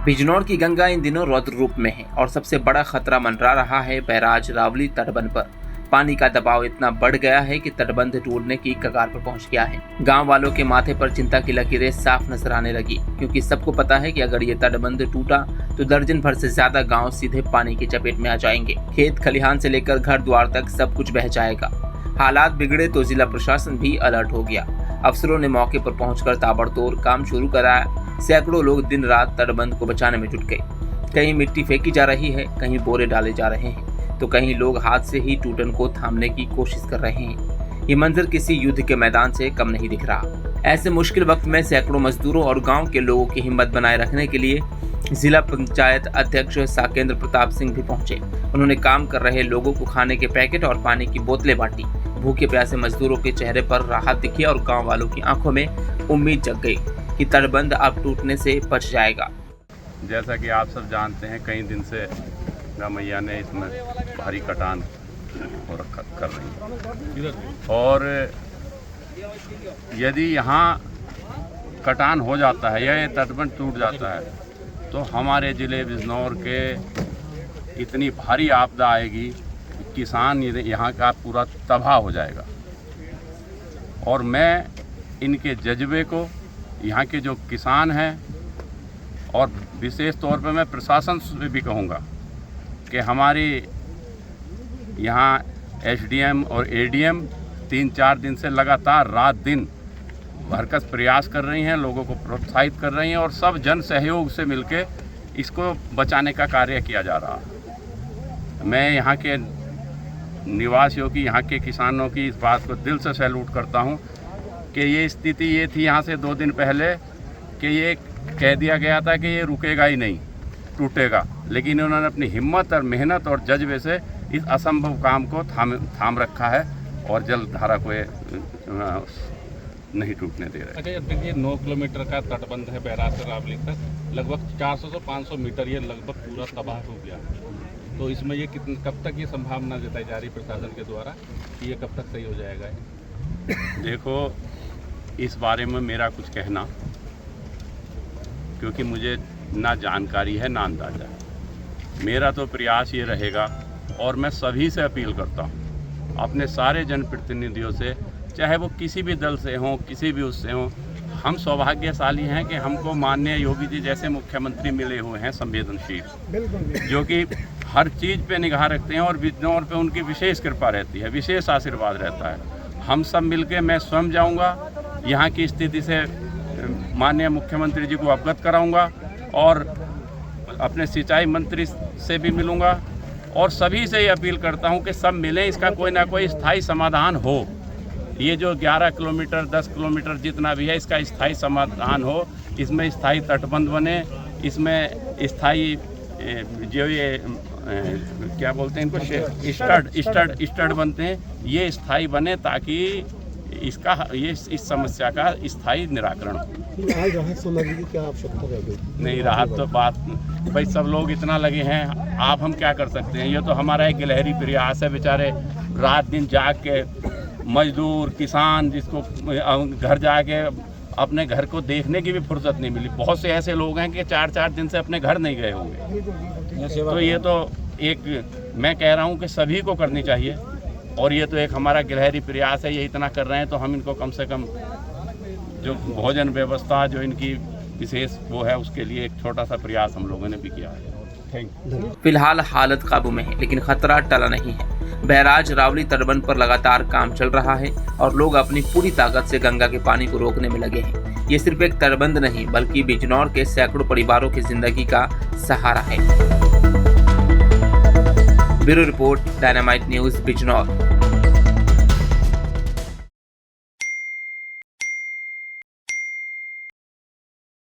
बिजनौर की गंगा इन दिनों रौद्र रूप में है और सबसे बड़ा खतरा मंडरा रहा है बैराज रावली तटबंध पर। पानी का दबाव इतना बढ़ गया है कि तटबंध टूटने की कगार पर पहुंच गया है। गांव वालों के माथे पर चिंता की लकीरें साफ नजर आने लगी, क्योंकि सबको पता है कि अगर ये तटबंध टूटा तो दर्जन भर से ज्यादा गांव सीधे पानी की चपेट में आ जाएंगे। खेत खलिहान से लेकर घर द्वार तक सब कुछ बह जाएगा। हालात बिगड़े तो जिला प्रशासन भी अलर्ट हो गया। अफसरों ने मौके पर पहुंचकर ताबड़तोड़ काम शुरू कराया। सैकड़ों लोग दिन रात तटबंध को बचाने में जुट गए। कहीं मिट्टी फेंकी जा रही है, कहीं बोरे डाले जा रहे हैं, तो कहीं लोग हाथ से ही टूटन को थामने की कोशिश कर रहे हैं। ये मंजर किसी युद्ध के मैदान से कम नहीं दिख रहा। ऐसे मुश्किल वक्त में सैकड़ों मजदूरों और गांव के लोगों की हिम्मत बनाए रखने के लिए जिला पंचायत अध्यक्ष साकेंद्र प्रताप सिंह भी पहुंचे। उन्होंने काम कर रहे लोगों को खाने के पैकेट और पानी की बोतलें बांटी। भूखे प्यासे मजदूरों के चेहरे पर राहत दिखी और गांव वालों की आंखों में उम्मीद जग गई कि तटबंध अब टूटने से बच जाएगा। जैसा कि आप सब जानते हैं, कई दिन से गंगा मैया ने इसमें भारी कटान कर रही है और यदि यहाँ कटान हो जाता है या ये तटबंध टूट जाता है तो हमारे ज़िले बिजनौर के इतनी भारी आपदा आएगी कि किसान यहाँ का पूरा तबाह हो जाएगा। और मैं इनके जज्बे को यहाँ के जो किसान हैं और विशेष तौर पर मैं प्रशासन से भी कहूँगा कि हमारी यहाँ एसडीएम और एडीएम 3-4 दिन से लगातार रात दिन भरकस प्रयास कर रही हैं, लोगों को प्रोत्साहित कर रही हैं और सब जन सहयोग से मिलके इसको बचाने का कार्य किया जा रहा है। मैं यहाँ के निवासियों की, यहाँ के किसानों की इस बात को दिल से सैल्यूट करता हूँ कि ये स्थिति ये थी यहाँ से 2 दिन पहले कि ये कह दिया गया था कि ये रुकेगा ही नहीं, टूटेगा, लेकिन उन्होंने अपनी हिम्मत और मेहनत और जज्बे से इस असंभव काम को थाम रखा है और जलधारा को नहीं टूटने दे रहे। अच्छा, देखिए 9 किलोमीटर का तटबंध है बैराज से रावली तक, लगभग 400 से 500 मीटर ये लगभग पूरा तबाह हो गया। तो इसमें ये कब तक ये संभावना जताई जा रही प्रशासन के द्वारा कि ये कब तक सही हो जाएगा? देखो, इस बारे में मेरा कुछ कहना, क्योंकि मुझे ना जानकारी है ना अंदाज़ा है। मेरा तो प्रयास ये रहेगा और मैं सभी से अपील करता हूँ, अपने सारे जनप्रतिनिधियों से, चाहे वो किसी भी दल से हों, किसी भी उससे हों। हम सौभाग्यशाली हैं कि हमको माननीय योगी जी जैसे मुख्यमंत्री मिले हुए हैं, संवेदनशील, जो कि हर चीज़ पे निगाह रखते हैं और बिजनौर पे उनकी विशेष कृपा रहती है, विशेष आशीर्वाद रहता है। हम सब मिलके, मैं स्वयं जाऊंगा, यहाँ की स्थिति से माननीय मुख्यमंत्री जी को अवगत कराऊंगा और अपने सिंचाई मंत्री से भी मिलूंगा और सभी से ये अपील करता हूँ कि सब मिलें, इसका कोई ना कोई स्थायी समाधान हो। ये जो 11 किलोमीटर 10 किलोमीटर जितना भी है, इसका स्थायी समाधान हो, इसमें स्थायी तटबंध बने, इसमें स्थायी जो ये क्या बोलते हैं इनको, स्टड बनते हैं, ये स्थायी बने ताकि इसका इस समस्या का स्थायी निराकरण हो। क्या आवश्यकता रहेगी? नहीं, राहत तो बात भाई, सब लोग इतना लगे हैं, आप हम क्या कर सकते हैं। ये तो हमारा एक गिलहरी प्रयास है। बेचारे रात दिन जाग के मजदूर, किसान, जिसको घर जाके अपने घर को देखने की भी फुर्सत नहीं मिली। बहुत से ऐसे लोग हैं कि 4-4 दिन से अपने घर नहीं गए होंगे। तो ये तो एक, मैं कह रहा हूँ कि सभी को करनी चाहिए और ये तो एक हमारा गिलहरी प्रयास है। ये इतना कर रहे हैं तो हम इनको कम से कम जो भोजन व्यवस्था, जो इनकी विशेष वो है, उसके लिए एक छोटा सा प्रयास हम लोगों ने भी किया है। Thank you. फिलहाल हालत काबू में है, लेकिन खतरा टला नहीं है। बैराज रावली तटबंध पर लगातार काम चल रहा है और लोग अपनी पूरी ताकत से गंगा के पानी को रोकने में लगे हैं। ये सिर्फ एक तटबंध नहीं, बल्कि बिजनौर के सैकड़ों परिवारों की जिंदगी का सहारा है। Bureau report, dynamite news, Bijnor.